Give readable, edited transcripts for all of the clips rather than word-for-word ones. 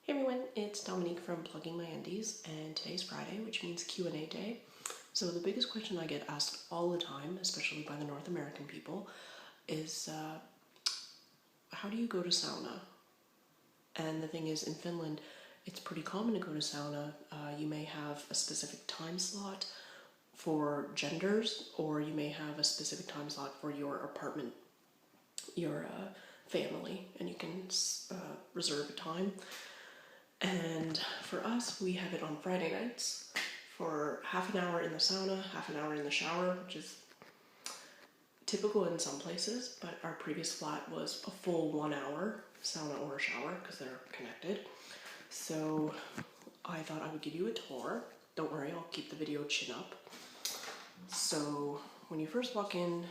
Hey everyone, it's Dominique from Plugging My Undies, and today's Friday, which means Q&A day. So the biggest question I get asked all the time, especially by the North American people, is how do you go to sauna? And the thing is, in Finland, it's pretty common to go to sauna. You may have a specific time slot for genders, or you may have a specific time slot for your apartment, your family, and you can reserve a time. And for us, we have it on Friday nights for half an hour in the sauna, half an hour in the shower, which is typical in some places, but our previous flat was a full 1 hour sauna or shower because they're connected. So I thought I would give you a tour. Don't worry, I'll keep the video chin up. So when you first walk in,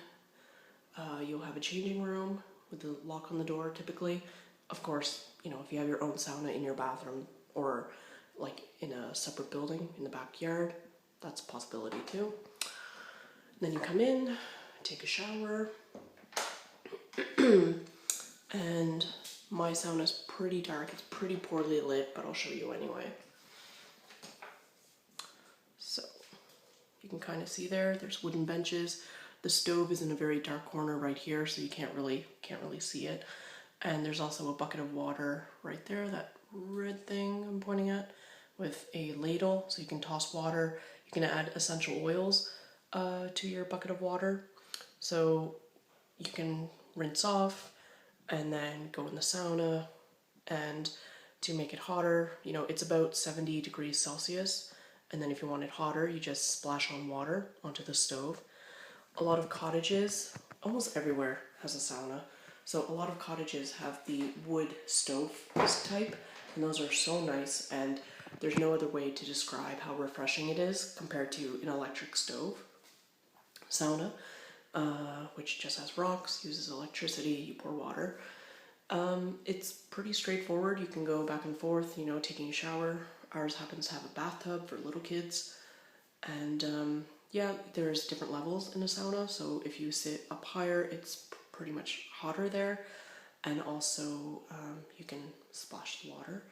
you'll have a changing room with the lock on the door typically. Of course, you know, if you have your own sauna in your bathroom or like in a separate building in the backyard, that's a possibility too. Then you come in, take a shower, and my sauna's pretty dark. It's pretty poorly lit, but I'll show you anyway. So you can kind of see there's wooden benches. The stove is in a very dark corner right here, so you can't really see it. And there's also a bucket of water right there, that red thing I'm pointing at, with a ladle, so you can toss water. You can add essential oils to your bucket of water. So you can rinse off and then go in the sauna. And to make it hotter, you know, it's about 70 degrees Celsius. And then if you want it hotter, you just splash on water onto the stove. A lot of cottages, almost everywhere has a sauna. So a lot of cottages have the wood stove type, and those are so nice, and there's no other way to describe how refreshing it is compared to an electric stove sauna, which just has rocks, uses electricity, you pour water. It's pretty straightforward. You can go back and forth, you know, taking a shower. Ours happens to have a bathtub for little kids, and yeah, there's different levels in a sauna, so if you sit up higher, it's pretty much hotter there, and also you can splash the water.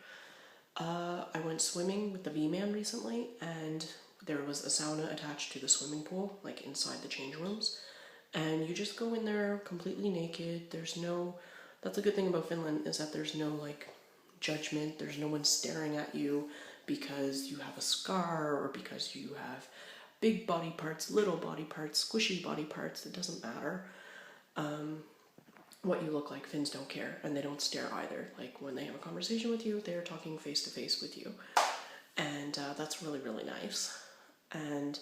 I went swimming with the V-Man recently, and there was a sauna attached to the swimming pool, like inside the change rooms, and you just go in there completely naked. That's a good thing about Finland, is that there's no like judgment. There's no one staring at you because you have a scar or because you have big body parts, little body parts, squishy body parts. It doesn't matter what you look like. Finns don't care, and they don't stare either. Like when they have a conversation with you, they're talking face to face with you, and that's really, really nice. And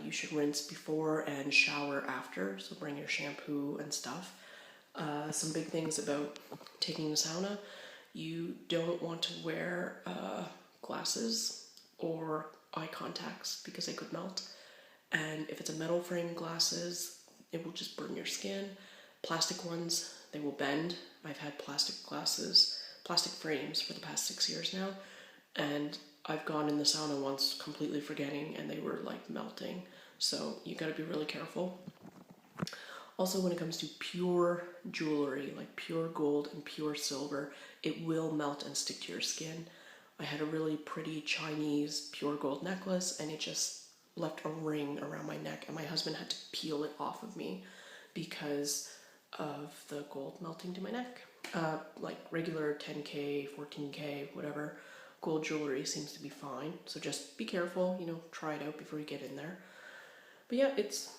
you should rinse before and shower after, so bring your shampoo and stuff. Some big things about taking the sauna: you don't want to wear glasses or eye contacts because they could melt, and if it's a metal frame glasses, it will just burn your skin. Plastic ones, they will bend. I've had plastic frames for the past 6 years now, and I've gone in the sauna once completely forgetting, and they were like melting. So you gotta be really careful. Also, when it comes to pure jewelry, like pure gold and pure silver, it will melt and stick to your skin. I had a really pretty Chinese pure gold necklace, and it just left a ring around my neck, and my husband had to peel it off of me because of the gold melting to my neck. Like regular 10K, 14K, whatever, gold jewelry seems to be fine. So just be careful, you know, try it out before you get in there. But yeah, it's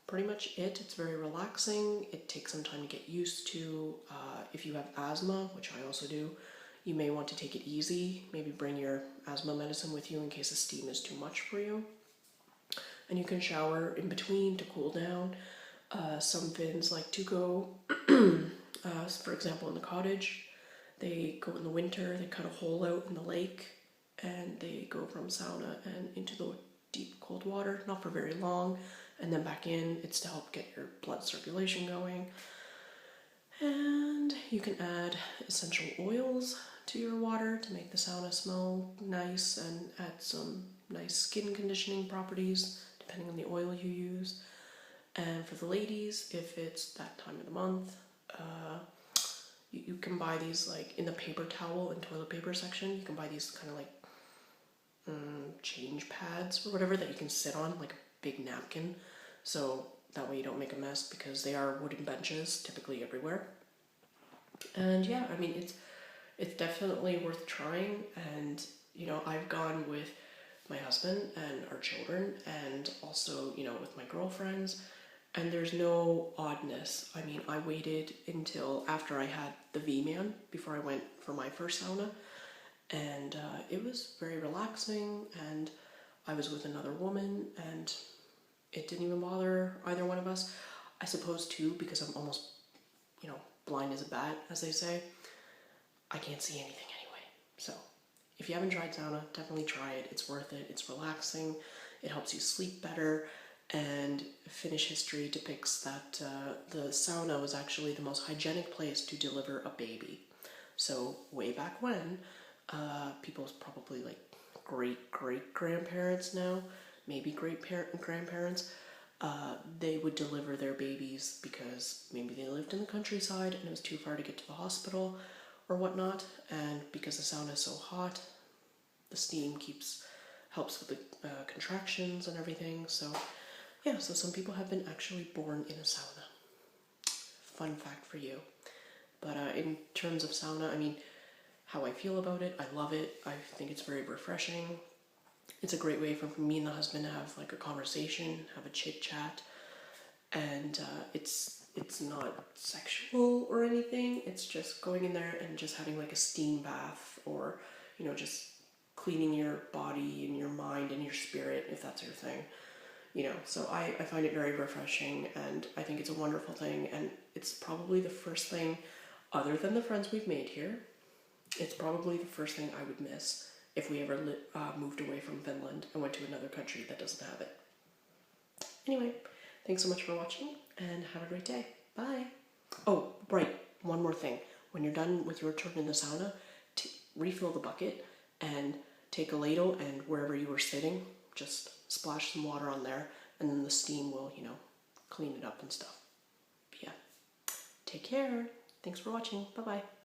pretty much it. It's very relaxing. It takes some time to get used to. If you have asthma, which I also do, you may want to take it easy. Maybe bring your asthma medicine with you in case the steam is too much for you. And you can shower in between to cool down. Some Finns like to go, for example, in the cottage. They go in the winter, they cut a hole out in the lake, and they go from sauna and into the deep cold water, not for very long, and then back in. It's to help get your blood circulation going. And you can add essential oils to your water to make the sauna smell nice and add some nice skin conditioning properties depending on the oil you use. And for the ladies, if it's that time of the month, You can buy these like in the paper towel and toilet paper section. You can buy these kind of like change pads or whatever that you can sit on, like a big napkin, so that way you don't make a mess, because they are wooden benches typically everywhere. And yeah, I mean, it's definitely worth trying. And you know, I've gone with my husband and our children, and also, you know, with my girlfriends, and there's no oddness. I mean, I waited until after I had the V-Man before I went for my first sauna, and it was very relaxing, and I was with another woman, and it didn't even bother either one of us. I suppose too, because I'm almost, you know, blind as a bat, as they say. I can't see anything anyway. So if you haven't tried sauna, definitely try it. It's worth it. It's relaxing. It helps you sleep better. And Finnish history depicts that the sauna was actually the most hygienic place to deliver a baby. So way back when, people's probably like great-great-grandparents now, maybe great-grandparents, they would deliver their babies because maybe they lived in the countryside and it was too far to get to the hospital or whatnot, and because the sauna is so hot, the steam helps with the contractions and everything. So yeah, so some people have been actually born in a sauna. Fun fact for you. But in terms of sauna, I mean, how I feel about it, I love it. I think it's very refreshing. It's a great way for me and the husband to have like a conversation, have a chit chat, and it's not sexual or anything. It's just going in there and just having like a steam bath, or, you know, just cleaning your body and your mind and your spirit, if that's your thing. You know, so I find it very refreshing, and I think it's a wonderful thing, and it's probably the first thing, other than the friends we've made here, it's probably the first thing I would miss if we ever moved away from Finland and went to another country that doesn't have it. Anyway, thanks so much for watching, and have a great day. Bye! Oh, right, one more thing. When you're done with your turn in the sauna, refill the bucket and take a ladle, and wherever you were sitting, just splash some water on there, and then the steam will, you know, clean it up and stuff. But yeah, take care. Thanks for watching. Bye-bye.